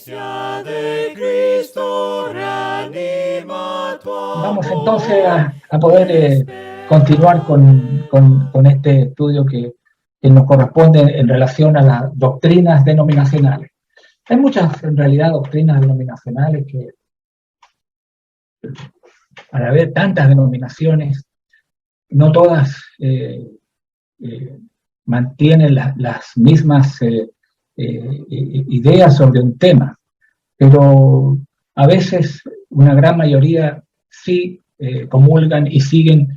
gracia de Cristo reanima tu amor. Vamos entonces a poder continuar con este estudio que nos corresponde en relación a las doctrinas denominacionales. Hay muchas, en realidad, doctrinas denominacionales que, al haber tantas denominaciones, no todas mantienen las mismas ideas sobre un tema, pero a veces una gran mayoría sí comulgan y siguen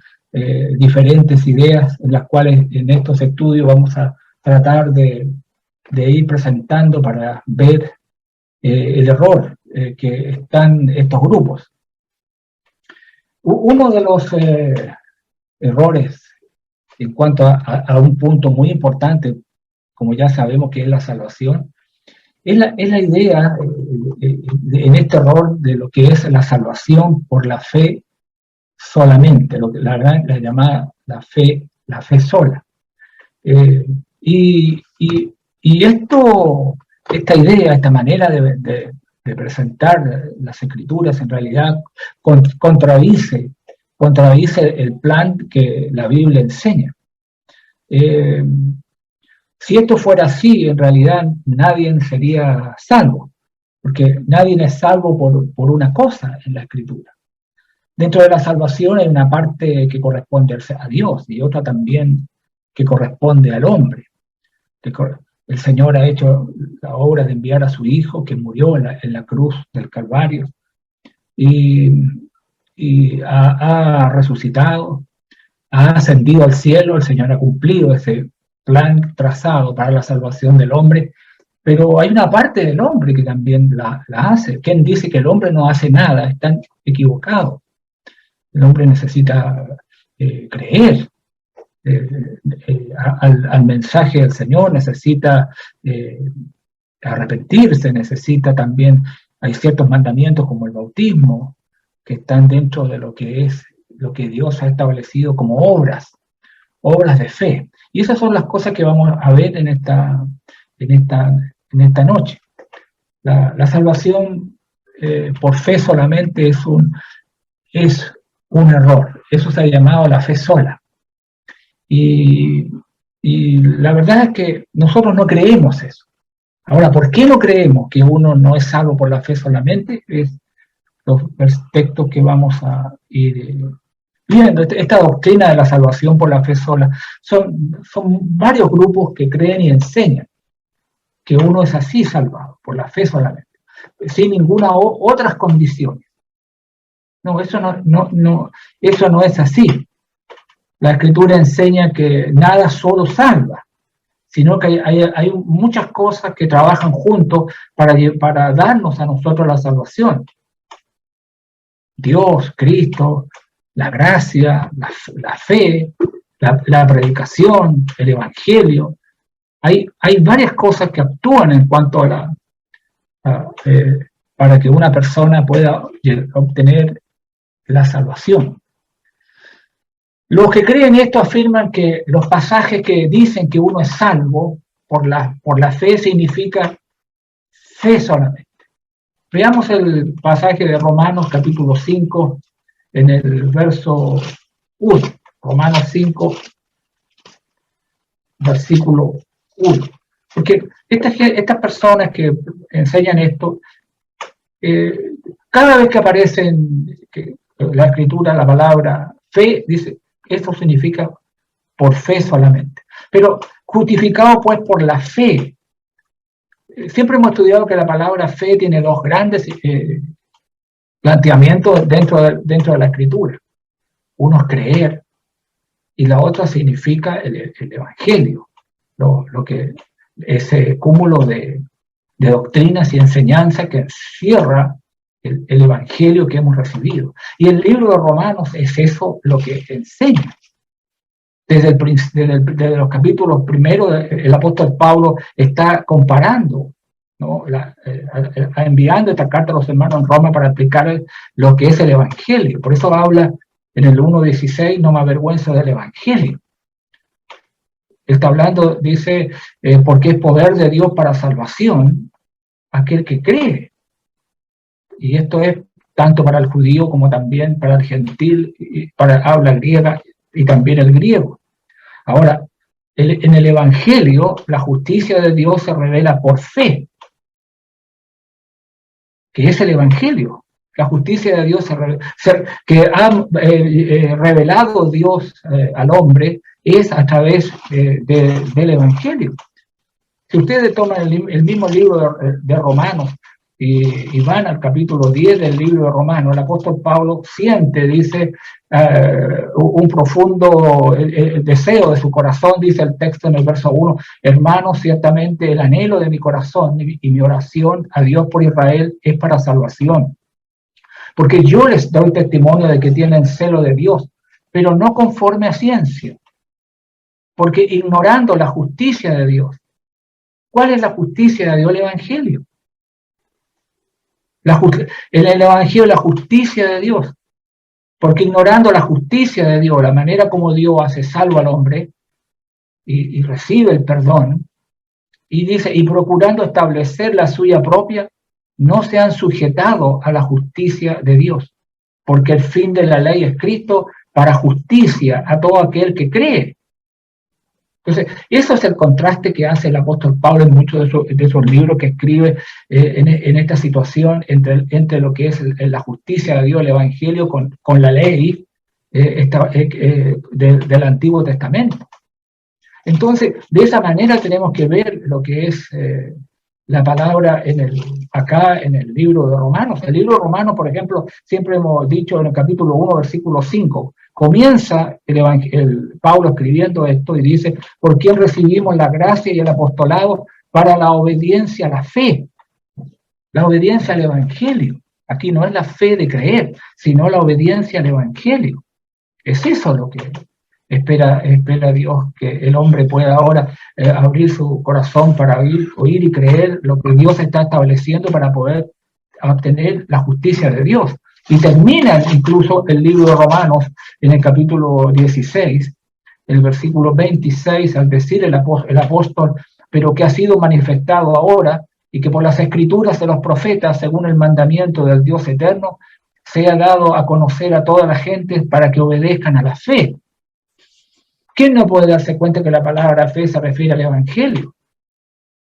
diferentes ideas, en las cuales en estos estudios vamos a tratar de ir presentando para ver el error que están estos grupos. Uno de los errores en cuanto a un punto muy importante, como ya sabemos que es la salvación, es la idea en este error de lo que es la salvación por la fe solamente, lo que la llamada la fe sola. Y esta idea, esta manera de presentar las escrituras en realidad contradice el plan que la Biblia enseña. Si esto fuera así, en realidad nadie sería salvo, porque nadie es salvo por una cosa en la Escritura. Dentro de la salvación hay una parte que corresponde a Dios y otra también que corresponde al hombre. El Señor ha hecho la obra de enviar a su Hijo, que murió en la cruz del Calvario, y ha resucitado, ha ascendido al cielo. El Señor ha cumplido ese plan trazado para la salvación del hombre, pero hay una parte del hombre que también la hace. Quien dice que el hombre no hace nada, están equivocados. El hombre necesita creer al mensaje del Señor, necesita arrepentirse, necesita también, hay ciertos mandamientos como el bautismo, que están dentro de lo que es lo que Dios ha establecido como obras de fe. Y esas son las cosas que vamos a ver en esta noche. La salvación por fe solamente es un error. Eso se ha llamado la fe sola. Y la verdad es que nosotros no creemos eso. Ahora, ¿por qué no creemos que uno no es salvo por la fe solamente? Es los textos que vamos a ir viendo. Esta doctrina de la salvación por la fe sola, son varios grupos que creen y enseñan que uno es así salvado, por la fe solamente, sin ninguna otras condiciones. No, eso no es así. La Escritura enseña que nada solo salva, sino que hay muchas cosas que trabajan juntos para darnos a nosotros la salvación. Dios, Cristo, la gracia, la fe, la predicación, el evangelio. Hay varias cosas que actúan en cuanto a para que una persona pueda obtener la salvación. Los que creen esto afirman que los pasajes que dicen que uno es salvo por la fe significa fe solamente. Veamos el pasaje de Romanos capítulo 5 en el verso 1. Romanos 5, versículo 1. Porque estas personas que enseñan esto, cada vez que aparece en la Escritura la palabra fe, dice, esto significa por fe solamente. Pero justificado pues por la fe. Siempre hemos estudiado que la palabra fe tiene dos grandes planteamientos dentro de la Escritura. Uno es creer y la otra significa el Evangelio, lo que ese cúmulo de doctrinas y enseñanzas que encierra el Evangelio que hemos recibido. Y el libro de Romanos es eso lo que enseña. Desde los capítulos primeros, el apóstol Pablo está comparando, ¿no? Enviando esta carta a los hermanos en Roma para explicar lo que es el Evangelio. Por eso habla en el 1:16, no me avergüenzo del Evangelio. Está hablando, dice, porque es poder de Dios para salvación aquel que cree. Y esto es tanto para el judío como también para el gentil, para el habla griega y también el griego. Ahora, en el Evangelio, la justicia de Dios se revela por fe, que es el Evangelio. La justicia de Dios que ha revelado Dios al hombre es a través del Evangelio. Si ustedes toman el mismo libro de Romanos y van al capítulo 10 del libro de Romanos, el apóstol Pablo siente, dice, un profundo deseo de su corazón, dice el texto en el verso 1, hermanos, ciertamente el anhelo de mi corazón y mi oración a Dios por Israel es para salvación. Porque yo les doy testimonio de que tienen celo de Dios, pero no conforme a ciencia, porque ignorando la justicia de Dios. ¿Cuál es la justicia de Dios? El Evangelio. En el Evangelio la justicia de Dios. Porque ignorando la justicia de Dios, la manera como Dios hace salvo al hombre y recibe el perdón, y dice, y procurando establecer la suya propia, no se han sujetado a la justicia de Dios, porque el fin de la ley es Cristo para justicia a todo aquel que cree. Entonces, eso es el contraste que hace el apóstol Pablo en muchos de esos libros que escribe en esta situación entre lo que es la justicia de Dios, el Evangelio, con la ley del Antiguo Testamento. Entonces, de esa manera tenemos que ver lo que es la palabra acá en el libro de Romanos. El libro de Romanos, por ejemplo, siempre hemos dicho en el capítulo 1, versículo 5, comienza el Pablo escribiendo esto y dice, por quien recibimos la gracia y el apostolado para la obediencia a la fe, la obediencia al Evangelio. Aquí no es la fe de creer, sino la obediencia al Evangelio. Es eso lo que espera Dios, que el hombre pueda ahora abrir su corazón para oír y creer lo que Dios está estableciendo para poder obtener la justicia de Dios. Y termina incluso el libro de Romanos en el capítulo 16, el versículo 26, al decir el apóstol, pero que ha sido manifestado ahora y que por las escrituras de los profetas, según el mandamiento del Dios eterno, se ha dado a conocer a toda la gente para que obedezcan a la fe. ¿Quién no puede darse cuenta que la palabra fe se refiere al Evangelio?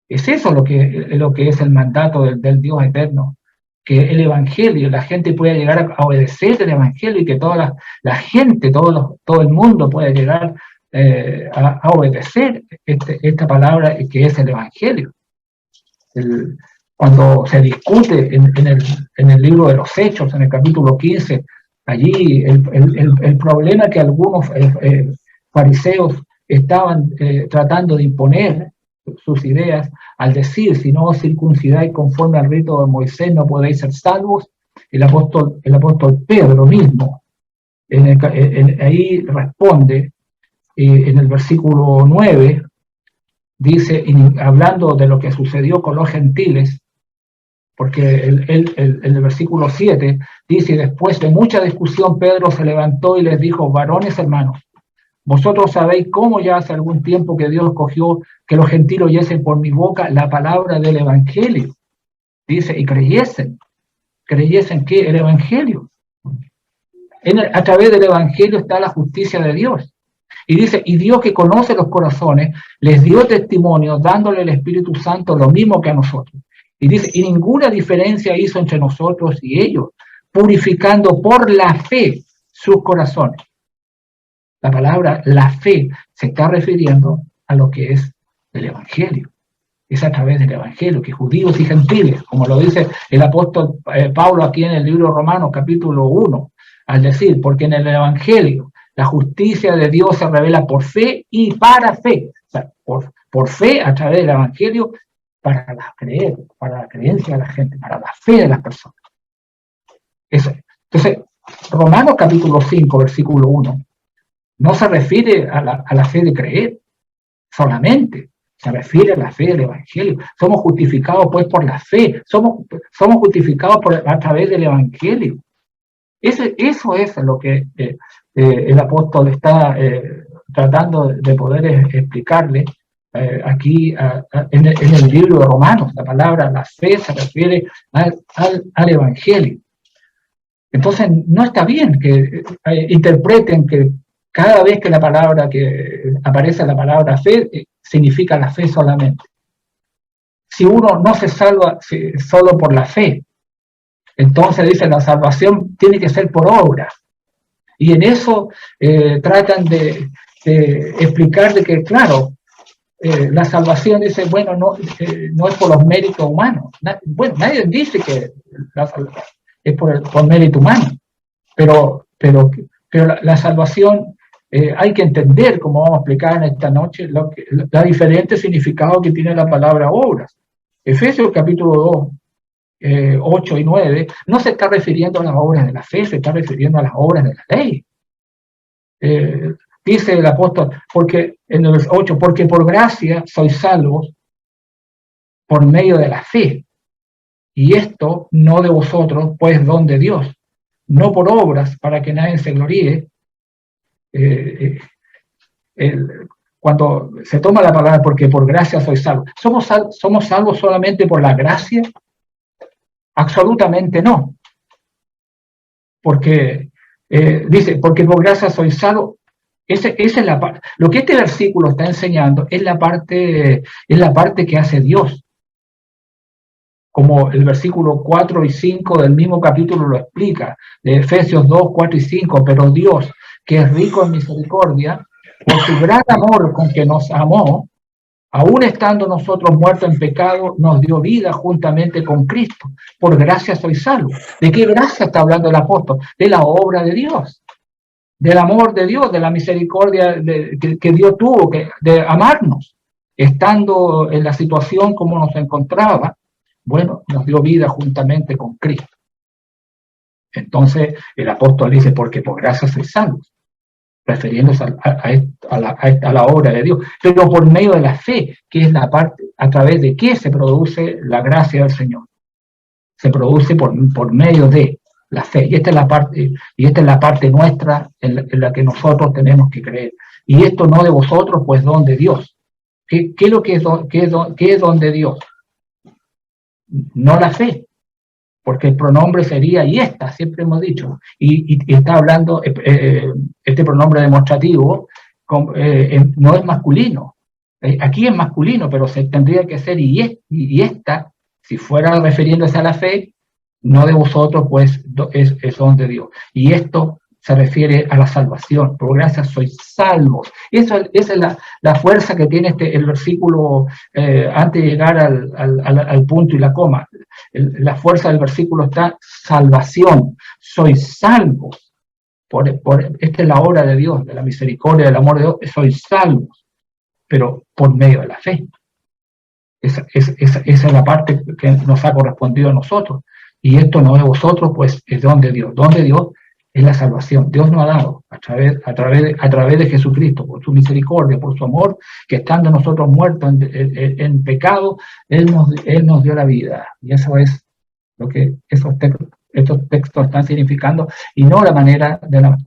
Es eso lo que es el mandato del Dios eterno, que el Evangelio, la gente pueda llegar a obedecer el Evangelio y que toda la gente, todo el mundo pueda llegar a obedecer esta palabra que es el Evangelio. Cuando se discute en el libro de los Hechos, en el capítulo 15, allí el problema que algunos fariseos estaban tratando de imponer sus ideas al decir, si no os circuncidáis conforme al rito de Moisés no podéis ser salvos, el apóstol Pedro mismo ahí responde en el versículo 9, dice, hablando de lo que sucedió con los gentiles, porque en el versículo 7 dice, después de mucha discusión Pedro se levantó y les dijo, varones hermanos, vosotros sabéis cómo ya hace algún tiempo que Dios cogió que los gentiles oyesen por mi boca la palabra del Evangelio. Dice, y creyesen que el Evangelio. A través del Evangelio está la justicia de Dios. Y dice, y Dios que conoce los corazones, les dio testimonio dándole el Espíritu Santo lo mismo que a nosotros. Y dice, y ninguna diferencia hizo entre nosotros y ellos, purificando por la fe sus corazones. La palabra la fe se está refiriendo a lo que es el Evangelio. Es a través del Evangelio que judíos y gentiles, como lo dice el apóstol Pablo aquí en el libro Romanos capítulo 1, al decir, porque en el Evangelio la justicia de Dios se revela por fe y para fe. O sea, por fe a través del Evangelio para la creencia de la gente, para la fe de las personas. Eso. Entonces, Romanos capítulo 5, versículo 1, no se refiere a la fe de creer solamente, se refiere a la fe del Evangelio. Somos justificados pues por la fe, somos justificados a través del Evangelio. Eso es lo que el apóstol está tratando de poder explicarle aquí en el libro de Romanos. La palabra la fe se refiere al Evangelio. Entonces no está bien que interpreten que cada vez que aparece la palabra fe, significa la fe solamente. Si uno no se salva solo por la fe, entonces dice la salvación tiene que ser por obra. Y en eso tratan de explicar de que, claro, la salvación dice, bueno, no es por los méritos humanos. Bueno, nadie dice que la salvación es por mérito humano, pero la salvación hay que entender, como vamos a explicar en esta noche, la diferente significado que tiene la palabra obras. Efesios capítulo 2, 8 y 9, no se está refiriendo a las obras de la fe, se está refiriendo a las obras de la ley. Dice el apóstol, porque en el 8, porque por gracia sois salvos por medio de la fe, y esto no de vosotros, pues don de Dios, no por obras para que nadie se gloríe. Cuando se toma la palabra porque por gracia sois salvos, ¿somos salvos solamente por la gracia? Absolutamente no. Porque dice, porque por gracia sois salvos. Esa es la parte. Lo que este versículo está enseñando es la parte que hace Dios. Como el versículo 4 y 5 del mismo capítulo lo explica, de Efesios 2, 4 y 5, pero Dios, que es rico en misericordia, por su gran amor con que nos amó, aún estando nosotros muertos en pecado, nos dio vida juntamente con Cristo. Por gracia sois salvos. ¿De qué gracia está hablando el apóstol? De la obra de Dios, del amor de Dios, de la misericordia que Dios tuvo, de amarnos. Estando en la situación como nos encontraba, bueno, nos dio vida juntamente con Cristo. Entonces el apóstol dice, porque por gracia sois salvos, refiriéndose a la obra de Dios, pero por medio de la fe, que es la parte a través de que se produce la gracia del Señor. Se produce por medio de la fe. Y esta es la parte nuestra en la que nosotros tenemos que creer. Y esto no de vosotros, pues don de Dios. ¿Qué es lo que es don de Dios? No la fe, porque el pronombre sería y esta, siempre hemos dicho, y está hablando, este pronombre demostrativo no es masculino, aquí es masculino, pero se tendría que ser y esta, si fuera refiriéndose a la fe, no de vosotros, pues es don de Dios, y esto se refiere a la salvación. Por gracia sois salvos. Esa es la fuerza que tiene el versículo antes de llegar al punto y la coma. La fuerza del versículo está salvación. Sois salvos. Esta es la obra de Dios, de la misericordia, del amor de Dios. Sois salvos, pero por medio de la fe. Esa es la parte que nos ha correspondido a nosotros. Y esto no es de vosotros, pues es don de Dios. Don de Dios es la salvación. Dios nos ha dado a través de Jesucristo, por su misericordia, por su amor, que estando nosotros muertos en pecado, Él nos dio la vida. Y eso es lo que estos textos están significando, y no la manera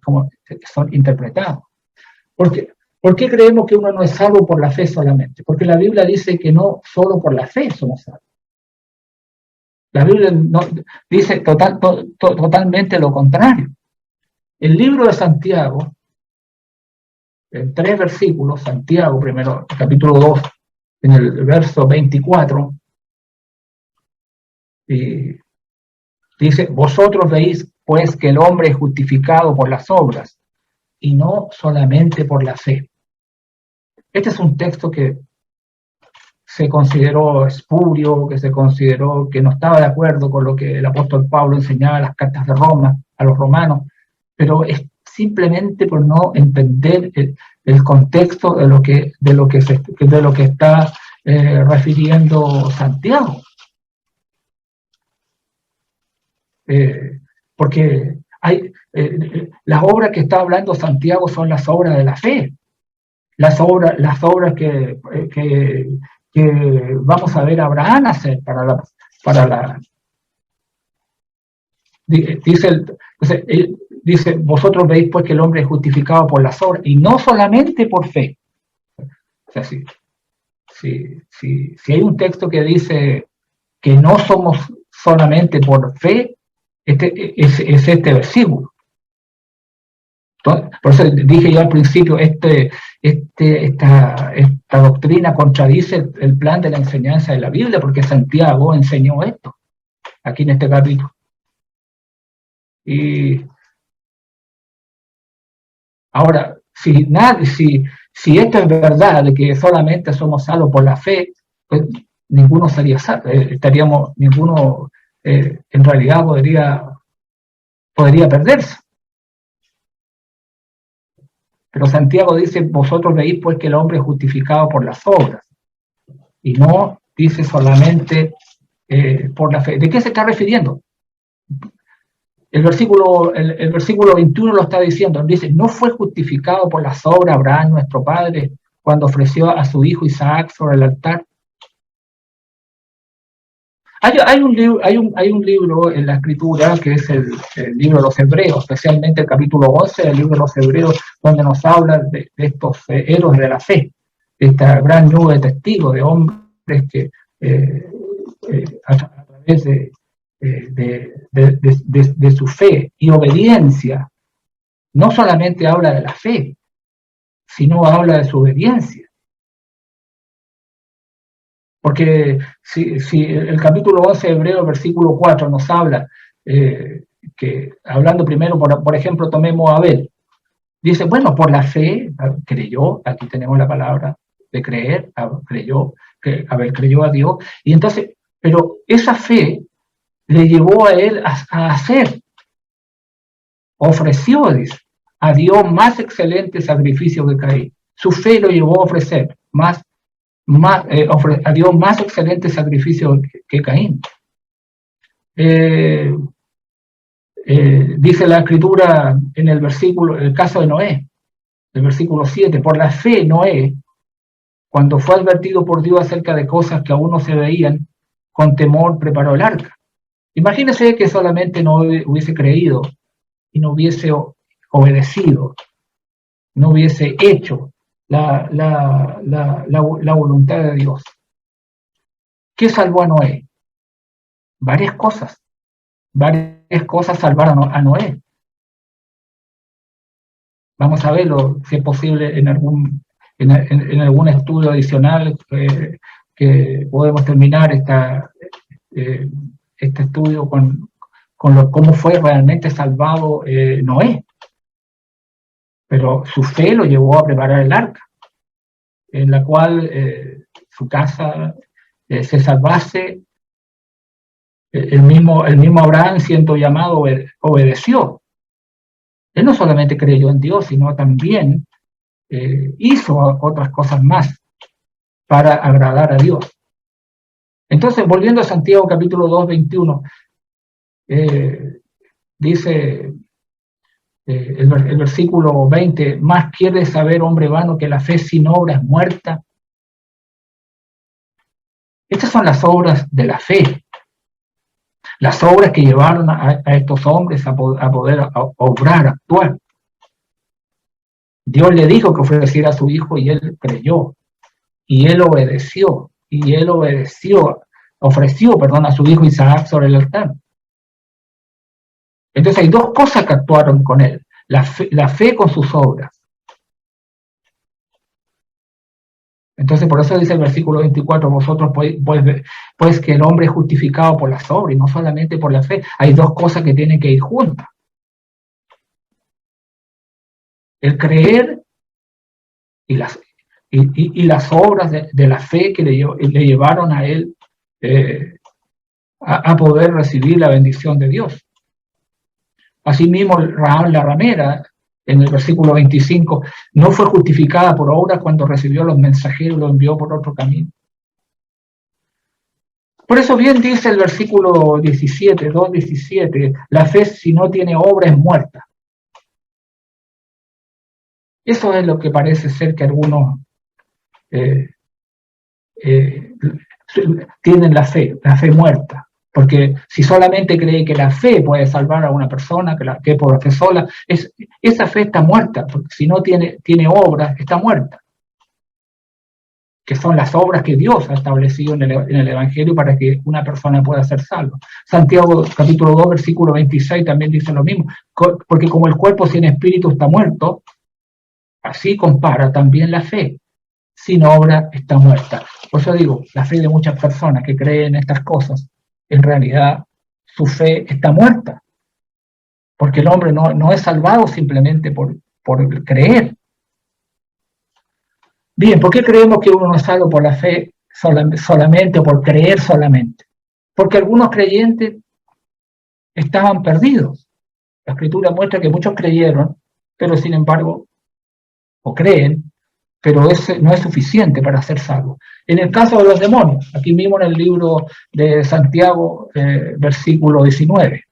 como son interpretados. ¿Por qué creemos que uno no es salvo por la fe solamente? Porque la Biblia dice que no solo por la fe somos salvos. La Biblia dice totalmente lo contrario. El libro de Santiago, en 3 versículos, Santiago primero, capítulo 2, en el verso 24, dice, vosotros veis pues que el hombre es justificado por las obras y no solamente por la fe. Este es un texto que se consideró espurio, que se consideró que no estaba de acuerdo con lo que el apóstol Pablo enseñaba en las cartas de Roma a los romanos, pero es simplemente por no entender el contexto de lo que está refiriendo Santiago. Porque las obras que está hablando Santiago son las obras de la fe, las obras que vamos a ver a Abraham hacer dice, vosotros veis pues que el hombre es justificado por las obras y no solamente por fe. O sea, sí. si hay un texto que dice que no somos solamente por fe, es este versículo. Por eso dije yo al principio, esta doctrina contradice el plan de la enseñanza de la Biblia, porque Santiago enseñó esto, aquí en este capítulo. Y ahora, si esto es verdad, de que solamente somos salvos por la fe, pues ninguno sería salvo, ninguno en realidad podría perderse. Pero Santiago dice, vosotros veis pues que el hombre es justificado por las obras, y no dice solamente por la fe. ¿De qué se está refiriendo? El versículo 21 lo está diciendo, dice, ¿no fue justificado por las obras Abraham, nuestro padre, cuando ofreció a su hijo Isaac sobre el altar? Hay un libro en la Escritura, que es el libro de los Hebreos, especialmente el capítulo 11 del libro de los Hebreos, donde nos habla de estos héroes de la fe, de esta gran nube de testigos, de hombres que a través de su fe y obediencia, no solamente habla de la fe, sino habla de su obediencia. Porque si el capítulo 11 de Hebreos, versículo 4, nos habla, que hablando primero, por ejemplo, tomemos a Abel, dice, bueno, por la fe creyó, aquí tenemos la palabra de creer, Abel creyó a Dios, y entonces, pero esa fe le llevó a él a hacer, ofreció, dice, a Dios más excelente sacrificio que Caín. Su fe lo llevó a ofrecer a Dios más excelente sacrificio que Caín. Dice la Escritura en el caso de Noé, el versículo 7, por la fe Noé, cuando fue advertido por Dios acerca de cosas que aún no se veían, con temor preparó el arca. Imagínese que solamente no hubiese creído y no hubiese obedecido, no hubiese hecho la voluntad de Dios. ¿Qué salvó a Noé? Varias cosas salvaron a Noé. Vamos a verlo, si es posible, en algún estudio adicional que podemos terminar este estudio con cómo fue realmente salvado Noé. Pero su fe lo llevó a preparar el arca, en la cual su casa se salvase. El mismo Abraham, siendo llamado, obedeció. Él no solamente creyó en Dios, sino también hizo otras cosas más para agradar a Dios. Entonces, volviendo a Santiago capítulo 2, 21, dice el versículo 20, más quiere saber, hombre vano, que la fe sin obra es muerta. Estas son las obras de la fe, las obras que llevaron a estos hombres a poder obrar, actuar. Dios le dijo que ofreciera a su hijo y él creyó, y él obedeció, ofreció a su hijo Isaac sobre el altar. Entonces hay dos cosas que actuaron con él, la fe con sus obras. Entonces por eso dice el versículo 24, vosotros pues que el hombre es justificado por las obras y no solamente por la fe. Hay dos cosas que tienen que ir juntas. El creer y las obras de la fe que le llevaron a él a poder recibir la bendición de Dios. Asimismo, Rahab la ramera, en el versículo 25, no fue justificada por obras cuando recibió los mensajeros y los envió por otro camino. Por eso bien dice el versículo 17, 2:17, la fe si no tiene obra es muerta. Eso es lo que parece ser que algunos tienen la fe muerta. Porque si solamente cree que la fe puede salvar a una persona, que por la fe sola, esa fe está muerta, porque si no tiene obras, está muerta. que son las obras que Dios ha establecido en el Evangelio para que una persona pueda ser salva. Santiago capítulo 2, versículo 26 también dice lo mismo, porque como el cuerpo sin espíritu está muerto, así compara también la fe, sin obra está muerta. Por eso digo, la fe de muchas personas que creen estas cosas, en realidad su fe está muerta, porque el hombre no es salvado simplemente por creer. Bien, ¿por qué creemos que uno no es salvo por la fe solamente o por creer solamente? Porque algunos creyentes estaban perdidos. La Escritura muestra que muchos creyeron, pero sin embargo, o creen, pero ese no es suficiente para ser salvo. En el caso de los demonios, aquí mismo en el libro de Santiago, versículo 19,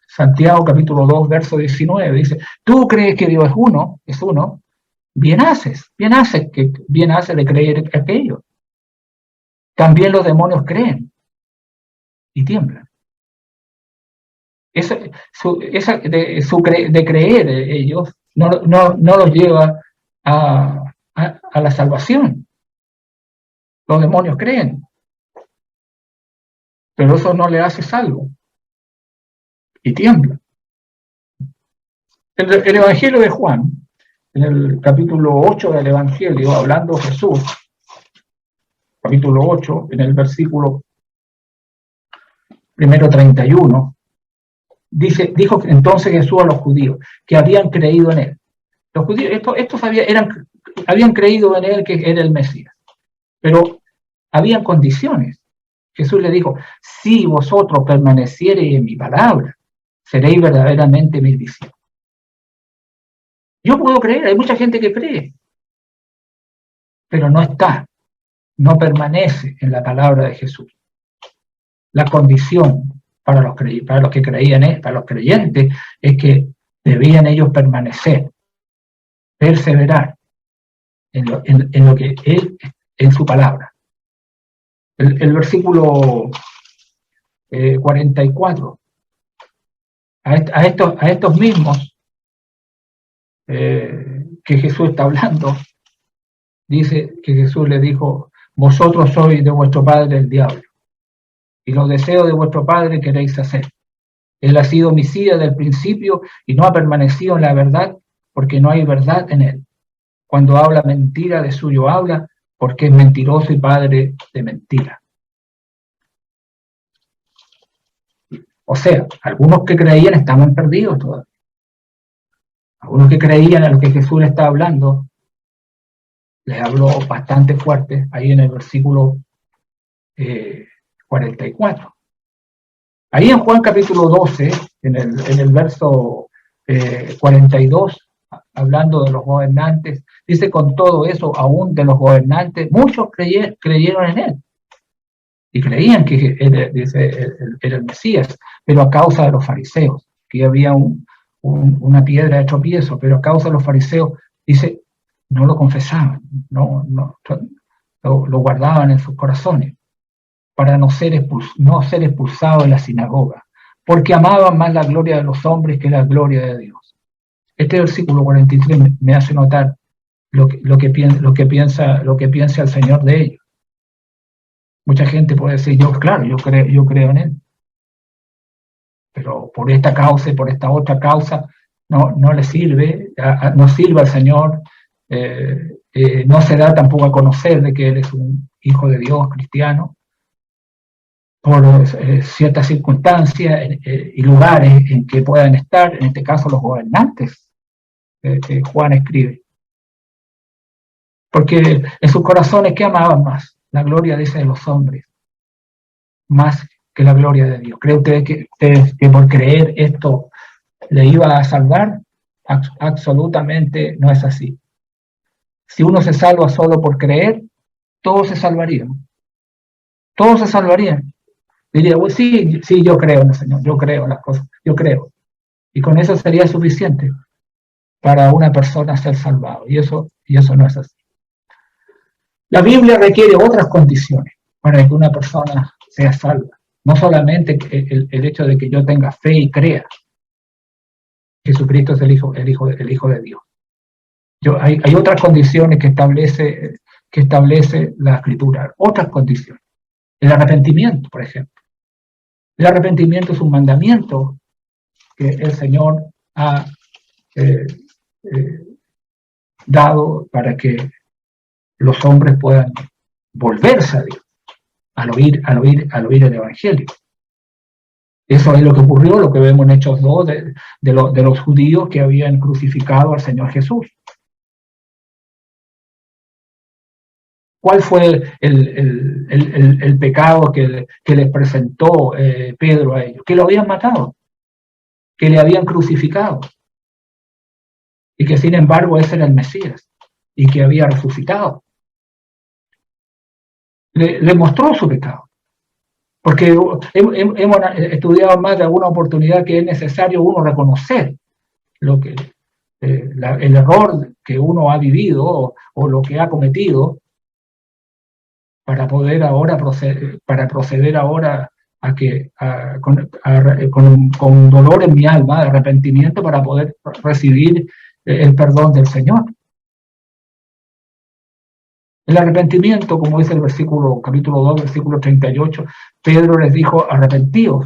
Santiago capítulo 2, verso 19, dice, tú crees que Dios es uno, bien haces de creer aquello. También los demonios creen y tiemblan. De creer ellos no los lleva a la salvación. Los demonios creen, pero eso no le hace salvo y tiembla. El Evangelio de Juan, en el capítulo 8 del Evangelio, hablando Jesús, capítulo 8, en el versículo primero 31, dijo entonces Jesús a los judíos que habían creído en él. Los judíos, estos habían creído en él que era el Mesías, pero habían condiciones. Jesús le dijo, si vosotros permaneciereis en mi palabra, seréis verdaderamente mis discípulos. Yo puedo creer, hay mucha gente que cree, pero no permanece en la palabra de Jesús. La condición para los que creían, para los creyentes, es que debían ellos permanecer, perseverar en lo que Él, en su palabra. El versículo 44, a estos mismos que Jesús está hablando, dice que Jesús le dijo, vosotros sois de vuestro padre el diablo, y los deseos de vuestro padre queréis hacer. Él ha sido homicida del principio y no ha permanecido en la verdad, porque no hay verdad en él. Cuando habla mentira, de suyo habla, porque es mentiroso y padre de mentira. O sea, algunos que creían estaban perdidos todavía. Algunos que creían en lo que Jesús le estaba hablando, les habló bastante fuerte ahí en el versículo 44. Ahí en Juan capítulo 12, en el verso 42, hablando de los gobernantes, dice, con todo eso, aún de los gobernantes, muchos creyeron en él. Y creían que era el Mesías, pero a causa de los fariseos, que había una piedra de tropiezo, pero a causa de los fariseos, dice, no lo confesaban, lo guardaban en sus corazones, para no ser expulsados de la sinagoga, porque amaban más la gloria de los hombres que la gloria de Dios. Este versículo 43 me hace notar lo que piensa el Señor de ellos. Mucha gente puede decir, yo creo en él, pero por esta causa y por esta otra causa no le sirve, no sirve al Señor, no se da tampoco a conocer de que él es un hijo de Dios cristiano, por ciertas circunstancias y lugares en que puedan estar, en este caso los gobernantes, Juan escribe. Porque en sus corazones, ¿qué amaban más? La gloria, dice, de los hombres, más que la gloria de Dios. ¿Cree usted que por creer esto le iba a salvar? Absolutamente no es así. Si uno se salva solo por creer, todos se salvarían. Todos se salvarían. Diría, well, sí, yo creo en el Señor, yo creo en las cosas, yo creo. Y con eso sería suficiente para una persona ser salvado. Y eso no es así. La Biblia requiere otras condiciones para que una persona sea salva. No solamente el hecho de que yo tenga fe y crea. Jesucristo es el Hijo de Dios. Hay otras condiciones que establece que establece la Escritura, otras condiciones. El arrepentimiento, por ejemplo. El arrepentimiento es un mandamiento que el Señor ha dado para que los hombres puedan volverse a Dios al oír el Evangelio. Eso es lo que ocurrió, lo que vemos en Hechos 2 de los judíos que habían crucificado al Señor Jesús. ¿Cuál fue el pecado que les presentó Pedro a ellos? Que lo habían matado, que le habían crucificado, y que sin embargo ese era el Mesías, y que había resucitado. Le mostró su pecado. Porque hemos estudiado más de alguna oportunidad que es necesario uno reconocer lo que, el error que uno ha vivido o lo que ha cometido para poder ahora proceder ahora con dolor en mi alma, de arrepentimiento, para poder recibir el perdón del Señor. El arrepentimiento, como dice el capítulo 2, versículo 38, Pedro les dijo, arrepentíos.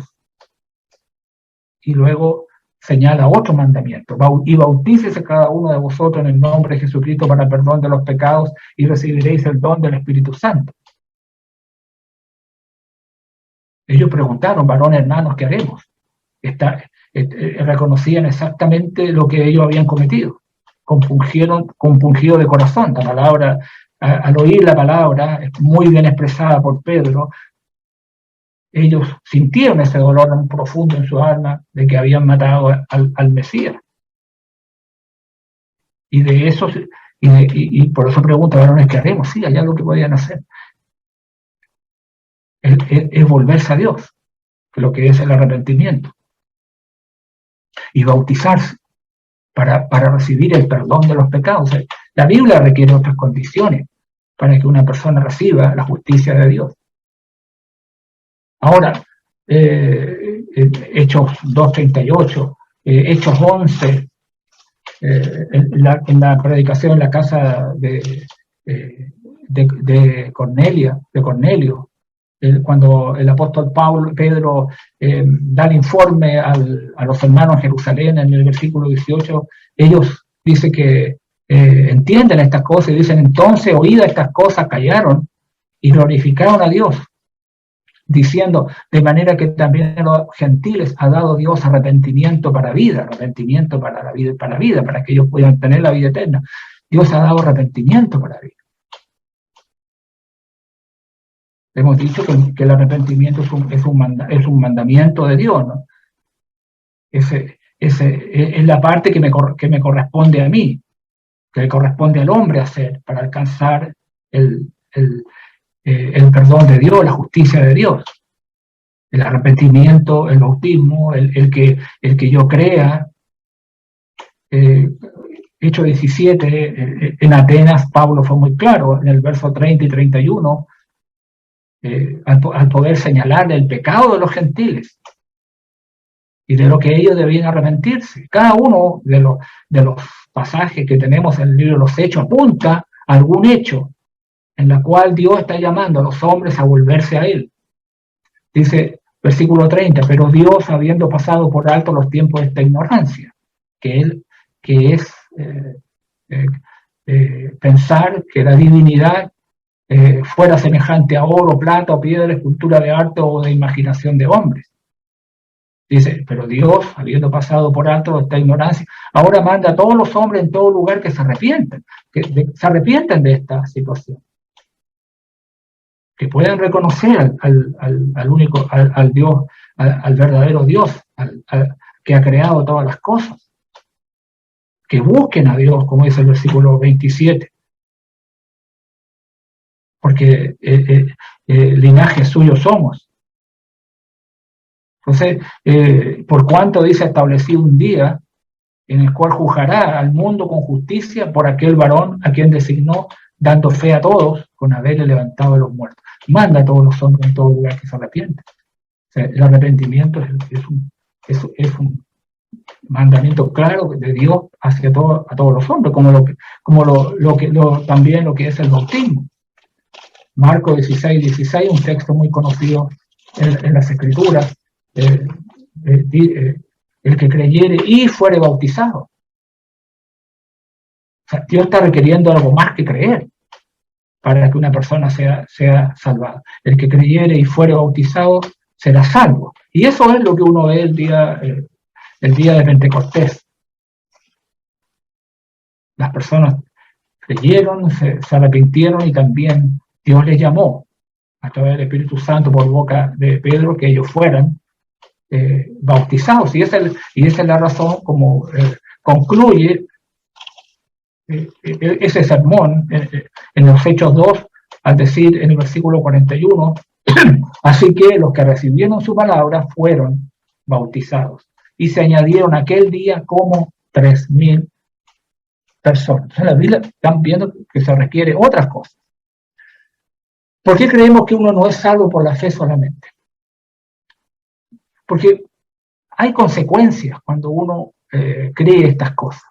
Y luego señala otro mandamiento, y bautícese cada uno de vosotros en el nombre de Jesucristo para el perdón de los pecados y recibiréis el don del Espíritu Santo. Ellos preguntaron, varones hermanos, ¿qué haremos? Reconocían exactamente lo que ellos habían cometido, compungido de corazón. La palabra, al oír la palabra, muy bien expresada por Pedro, ellos sintieron ese dolor tan profundo en su alma de que habían matado al Mesías. Y de eso, y por eso pregunta, varones, ¿qué haremos? Sí, hay algo que podían hacer. Es volverse a Dios, lo que es el arrepentimiento. Y bautizarse para recibir el perdón de los pecados. La Biblia requiere otras condiciones para que una persona reciba la justicia de Dios. Ahora, Hechos 2:38, Hechos 11, en la predicación en la casa de Cornelio, cuando el apóstol Pedro da el informe a los hermanos en Jerusalén, en el versículo 18, ellos dicen que entienden estas cosas y dicen, entonces, oídas estas cosas, callaron y glorificaron a Dios, diciendo, de manera que también a los gentiles ha dado Dios arrepentimiento para vida, arrepentimiento para la vida, para que ellos puedan tener la vida eterna. Dios ha dado arrepentimiento para vida. Hemos dicho que el arrepentimiento es un mandamiento de Dios, ¿no? Es la parte que me corresponde a mí, que le corresponde al hombre hacer para alcanzar el perdón de Dios, la justicia de Dios. El arrepentimiento, el bautismo, el que yo crea. Hechos 17, en Atenas, Pablo fue muy claro, en el verso 30 y 31, al poder señalar el pecado de los gentiles y de lo que ellos debían arrepentirse. Cada uno de los pasajes que tenemos en el libro de los Hechos apunta a algún hecho en la cual Dios está llamando a los hombres a volverse a Él. Dice, versículo 30, pero Dios, habiendo pasado por alto los tiempos de esta ignorancia, que es pensar que la divinidad fuera semejante a oro, plata o piedra, escultura de arte o de imaginación de hombres. Dice, pero Dios, habiendo pasado por alto esta ignorancia, ahora manda a todos los hombres en todo lugar que se arrepienten de esta situación. Que puedan reconocer al Dios, al verdadero Dios, que ha creado todas las cosas. Que busquen a Dios, como dice el versículo 27. Porque linaje suyo somos. Entonces, por cuanto dice, establecí un día en el cual juzgará al mundo con justicia por aquel varón a quien designó, dando fe a todos con haberle levantado de los muertos. Manda a todos los hombres en todo lugar que se arrepienten. O sea, el arrepentimiento es un mandamiento claro de Dios hacia a todos los hombres, como también lo que es el bautismo. Marcos 16, 16, un texto muy conocido en las Escrituras, el que creyere y fuere bautizado. O sea, Dios está requiriendo algo más que creer para que una persona sea salvada. El que creyere y fuere bautizado será salvo. Y eso es lo que uno ve el día de Pentecostés. Las personas creyeron, se arrepintieron y también Dios les llamó a través del Espíritu Santo por boca de Pedro que ellos fueran bautizados. Y esa es la razón como concluye ese sermón en los Hechos 2, al decir en el versículo 41, así que los que recibieron su palabra fueron bautizados. Y se añadieron aquel día como 3,000 personas. En la Biblia están viendo que se requiere otras cosas. ¿Por qué creemos que uno no es salvo por la fe solamente? Porque hay consecuencias cuando uno cree estas cosas.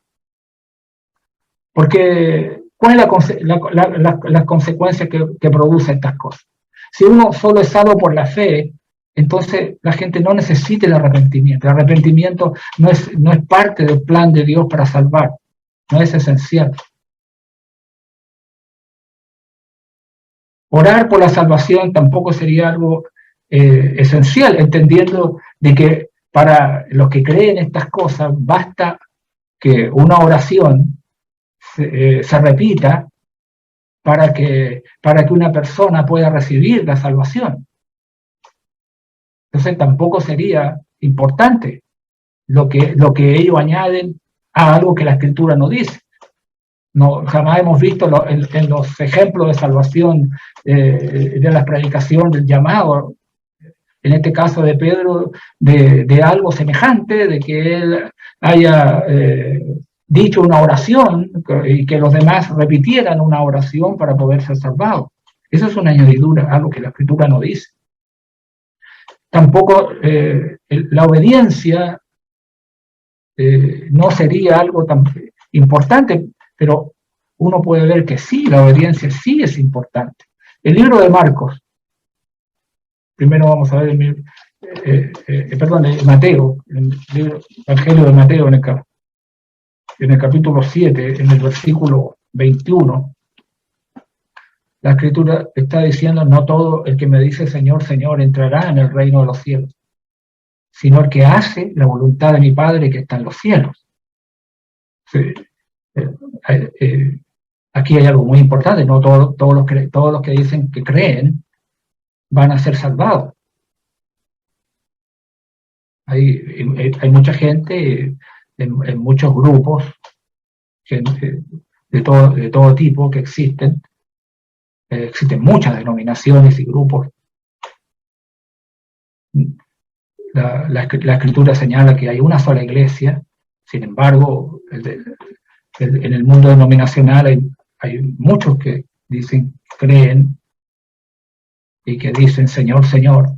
Porque, ¿cuál es la consecuencia que produce estas cosas? Si uno solo es salvo por la fe, entonces la gente no necesita el arrepentimiento. El arrepentimiento no es parte del plan de Dios para salvar, no es esencial. Orar por la salvación tampoco sería algo esencial, entendiendo de que para los que creen estas cosas basta que una oración se repita para que una persona pueda recibir la salvación. Entonces tampoco sería importante lo que ellos añaden a algo que la Escritura no dice. No, jamás hemos visto en los ejemplos de salvación de la predicación del llamado, en este caso de Pedro, de algo semejante, de que él haya dicho una oración y que los demás repitieran una oración para poder ser salvados. Eso es una añadidura, algo que la Escritura no dice. Tampoco la obediencia no sería algo tan importante, pero uno puede ver que sí, la obediencia sí es importante. El libro de Marcos, primero vamos a ver Mateo, el Evangelio de Mateo en el capítulo 7, en el versículo 21, la Escritura está diciendo: no todo el que me dice Señor, Señor entrará en el reino de los cielos, sino el que hace la voluntad de mi Padre que está en los cielos. Sí. Aquí hay algo muy importante: no todos los que dicen que creen van a ser salvados. Hay mucha gente en muchos grupos, gente de todo tipo que existen. Existen muchas denominaciones y grupos. La Escritura señala que hay una sola iglesia. Sin embargo, en el mundo denominacional hay muchos que dicen, creen y que dicen Señor, Señor,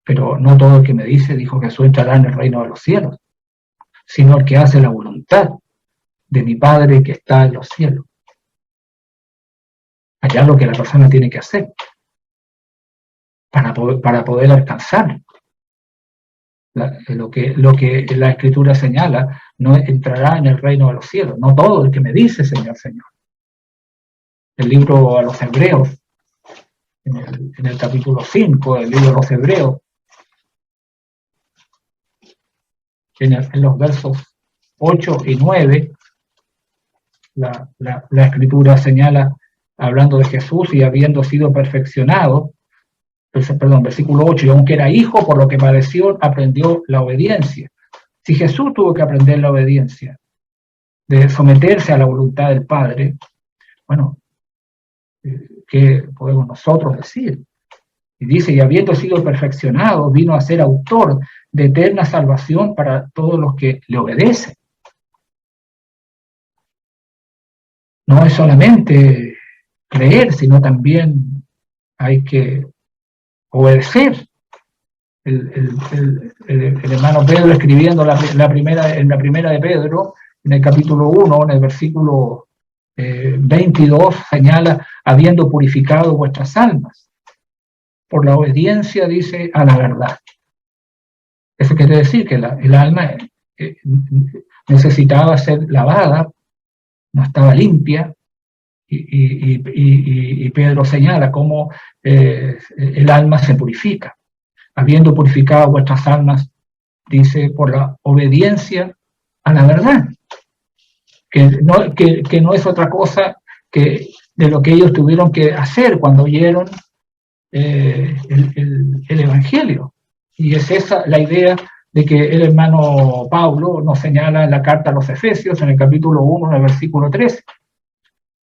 pero no todo el que me dice, dijo Jesús, entrará en el reino de los cielos, sino el que hace la voluntad de mi Padre que está en los cielos. Allá lo que la persona tiene que hacer para poder alcanzar lo que la Escritura señala: no entrará en el reino de los cielos, no todo el que me dice Señor, Señor. El libro a los Hebreos, en el capítulo 5 del libro a los Hebreos, en los versos 8 y 9, la Escritura señala, hablando de Jesús y habiendo sido perfeccionado, versículo 8, y aunque era hijo, por lo que padeció, aprendió la obediencia. Si Jesús tuvo que aprender la obediencia, de someterse a la voluntad del Padre, bueno, ¿qué podemos nosotros decir? Y dice, y habiendo sido perfeccionado, vino a ser autor de eterna salvación para todos los que le obedecen. No es solamente creer, sino también hay que obedecer. El hermano Pedro, escribiendo en la primera de Pedro, en el capítulo 1, en el versículo 22 señala, habiendo purificado vuestras almas, por la obediencia, dice, a la verdad. Eso quiere decir que el alma necesitaba ser lavada, no estaba limpia, y Pedro señala cómo el alma se purifica. Habiendo purificado vuestras almas, dice, por la obediencia a la verdad, que no es otra cosa que de lo que ellos tuvieron que hacer cuando oyeron el Evangelio. Y es esa la idea de que el hermano Pablo nos señala en la carta a los Efesios, en el capítulo 1, en el versículo 13,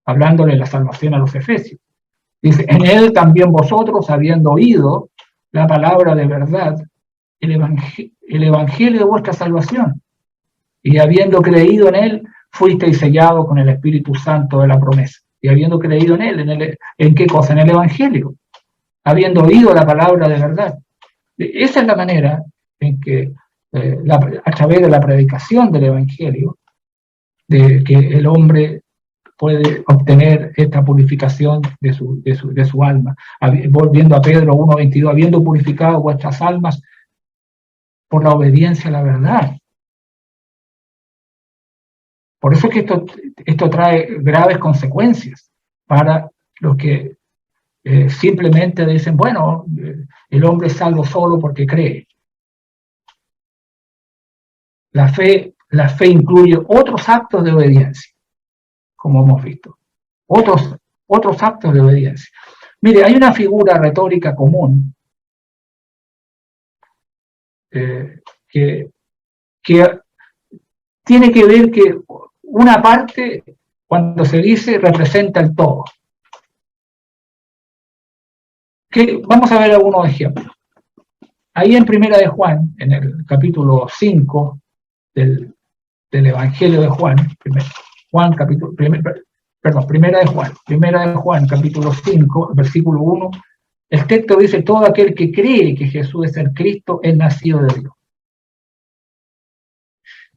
hablándole de la salvación a los Efesios. Dice, en él también vosotros, habiendo oído la palabra de verdad, el evangelio de vuestra salvación, y habiendo creído en él, fuisteis sellados con el Espíritu Santo de la promesa. Y habiendo creído en él, ¿en qué cosa? En el evangelio. Habiendo oído la palabra de verdad. Esa es la manera en que, a través de la predicación del evangelio, de que el hombre puede obtener esta purificación de su alma. Volviendo a Pedro 1:22, habiendo purificado vuestras almas por la obediencia a la verdad. Por eso es que esto trae graves consecuencias para los que simplemente dicen, bueno, el hombre es salvo solo porque cree. La fe incluye otros actos de obediencia, como hemos visto. Otros actos de obediencia. Mire, hay una figura retórica común que tiene que ver que una parte, cuando se dice, representa el todo. Vamos a ver algunos ejemplos. Ahí en Primera de Juan, en el capítulo 5 del Evangelio de Juan, Primera de Juan, capítulo 5, versículo 1, el texto dice, todo aquel que cree que Jesús es el Cristo es nacido de Dios.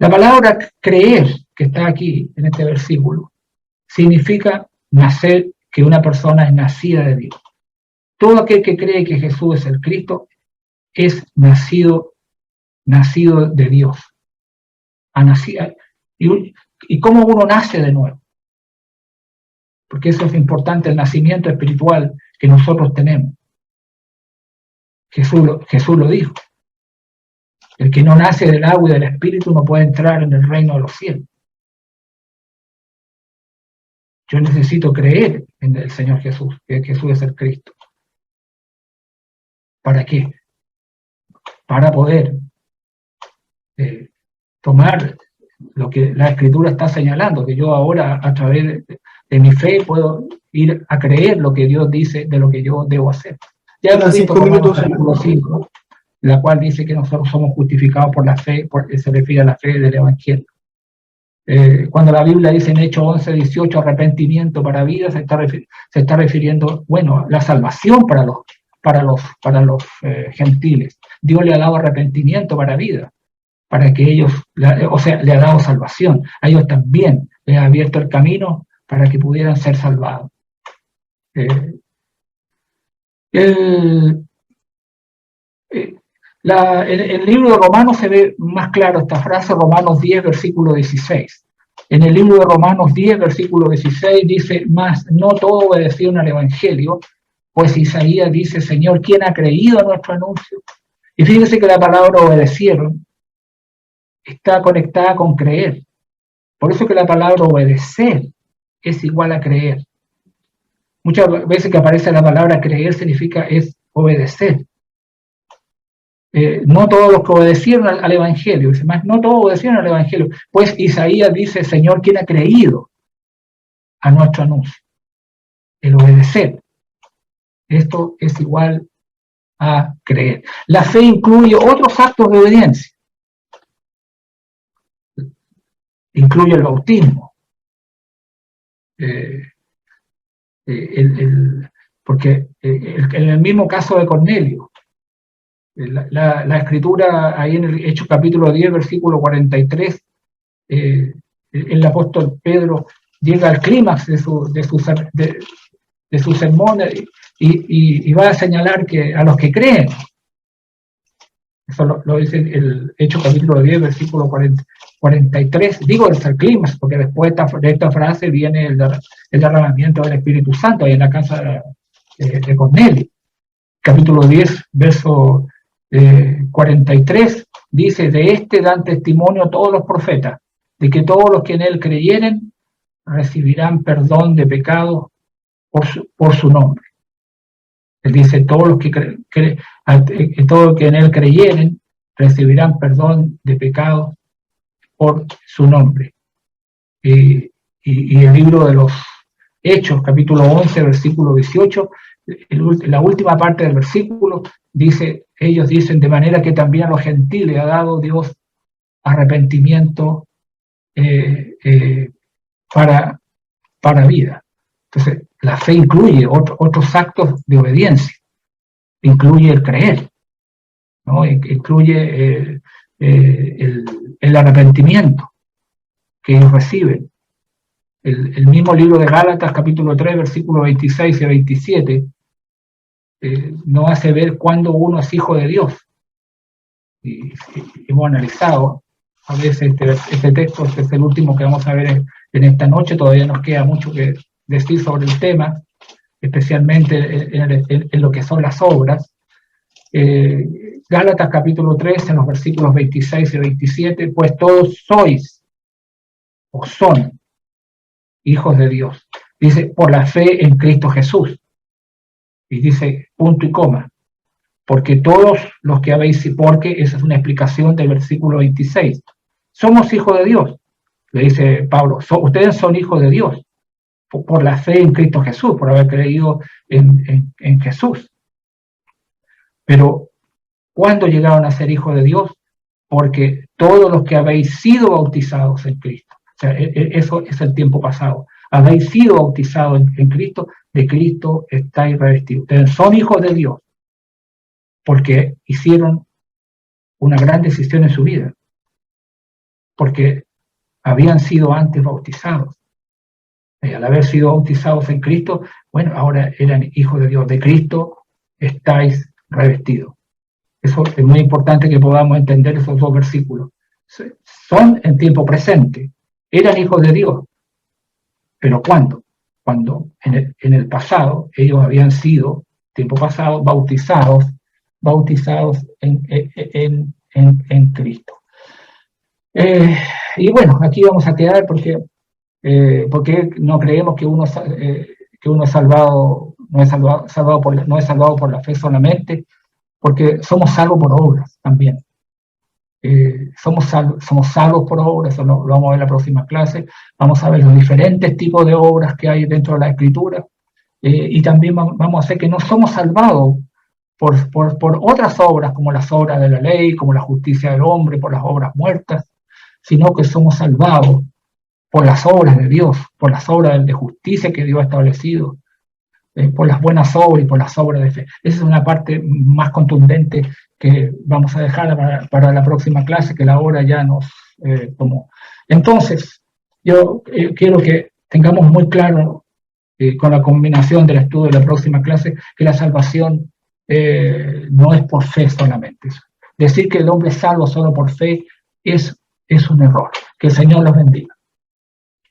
La palabra creer, que está aquí en este versículo, significa nacer, que una persona es nacida de Dios. Todo aquel que cree que Jesús es el Cristo es nacido de Dios. ¿Y cómo uno nace de nuevo? Porque eso es importante, el nacimiento espiritual que nosotros tenemos. Jesús lo dijo. El que no nace del agua y del espíritu no puede entrar en el reino de los cielos. Yo necesito creer en el Señor Jesús, que Jesús es el Cristo. ¿Para qué? Para poder tomar lo que la Escritura está señalando, que yo ahora a través de mi fe puedo ir a creer lo que Dios dice de lo que yo debo hacer. Ya hemos visto Romanos capítulo 5, la cual dice que nosotros somos justificados por la fe, se refiere a la fe del Evangelio. Cuando la Biblia dice en Hechos 11:18 arrepentimiento para vida, se está refiriendo, bueno, la salvación para los gentiles. Dios le ha dado arrepentimiento para vida, para que ellos, o sea, le ha dado salvación. A ellos también les ha abierto el camino para que pudieran ser salvados. En el libro de Romanos se ve más claro esta frase, Romanos 10, versículo 16. En el libro de Romanos 10, versículo 16 dice, mas no todos obedecieron al Evangelio, pues Isaías dice, Señor, ¿quién ha creído a nuestro anuncio? Y fíjense que la palabra obedecieron está conectada con creer. Por eso que la palabra obedecer es igual a creer. Muchas veces que aparece la palabra creer significa es obedecer. No todos los que obedecieron al Evangelio, dice más, no todos obedecieron al Evangelio, pues Isaías dice, Señor, ¿quién ha creído a nuestro anuncio? El obedecer. Esto es igual a creer. La fe incluye otros actos de obediencia. Incluye el bautismo. Porque en el mismo caso de Cornelio, la Escritura, ahí en el Hechos capítulo 10, versículo 43, el apóstol Pedro llega al clímax de su sermón y va a señalar que a los que creen, eso lo dice el Hechos capítulo 10, versículo 43, digo es el clímax, porque después de esta frase viene el derramamiento del Espíritu Santo ahí en la casa de Cornelio. Capítulo 10, verso 43, dice, de este dan testimonio todos los profetas, de que todos los que en él creyeren recibirán perdón de pecados por su nombre. Él dice, todos los que en él creyeren recibirán perdón de pecados por su nombre. Y el libro de los Hechos, capítulo 11, versículo 18, la última parte del versículo, dice, ellos dicen, de manera que también a los gentiles ha dado Dios arrepentimiento para vida. Entonces, la fe incluye otros actos de obediencia, incluye el creer, ¿no? Incluye el arrepentimiento que ellos reciben. El mismo libro de Gálatas, capítulo 3, versículos 26 y 27, nos hace ver cuándo uno es hijo de Dios. Y hemos analizado a veces este texto, este es el último que vamos a ver en esta noche, todavía nos queda mucho que decir sobre el tema, especialmente en lo que son las obras. Gálatas capítulo 3, en los versículos 26 y 27, pues todos sois o son hijos de Dios. Dice, por la fe en Cristo Jesús. Y dice, punto y coma. Porque todos los que habéis, porque esa es una explicación del versículo 26. Somos hijos de Dios. Le dice Pablo, ustedes son hijos de Dios. Por la fe en Cristo Jesús, por haber creído en Jesús. Pero, ¿cuándo llegaron a ser hijos de Dios? Porque todos los que habéis sido bautizados en Cristo. O sea, eso es el tiempo pasado. Habéis sido bautizados en Cristo, de Cristo estáis revestidos. Ustedes son hijos de Dios, porque hicieron una gran decisión en su vida, porque habían sido antes bautizados. Y al haber sido bautizados en Cristo, bueno, ahora eran hijos de Dios. De Cristo estáis revestidos. Eso es muy importante que podamos entender esos dos versículos. Son en tiempo presente. Eran hijos de Dios. ¿Pero cuándo? Cuando en el pasado ellos habían sido, tiempo pasado, bautizados en Cristo. Y bueno, aquí vamos a quedar porque no creemos que uno es salvado, no es salvado por la fe solamente, porque somos salvos por obras también. Somos salvos por obras, eso lo vamos a ver en la próxima clase. Vamos a ver los diferentes tipos de obras que hay dentro de la Escritura, y también vamos a ver que no somos salvados por otras obras, como las obras de la ley, como la justicia del hombre, por las obras muertas, sino que somos salvados por las obras de Dios, por las obras de justicia que Dios ha establecido, por las buenas obras y por las obras de fe. Esa es una parte más contundente que vamos a dejar para la próxima clase, que la hora ya nos tomó. Entonces, yo quiero que tengamos muy claro, con la combinación del estudio de la próxima clase, que la salvación no es por fe solamente. Decir que el hombre es salvo solo por fe es un error. Que el Señor los bendiga.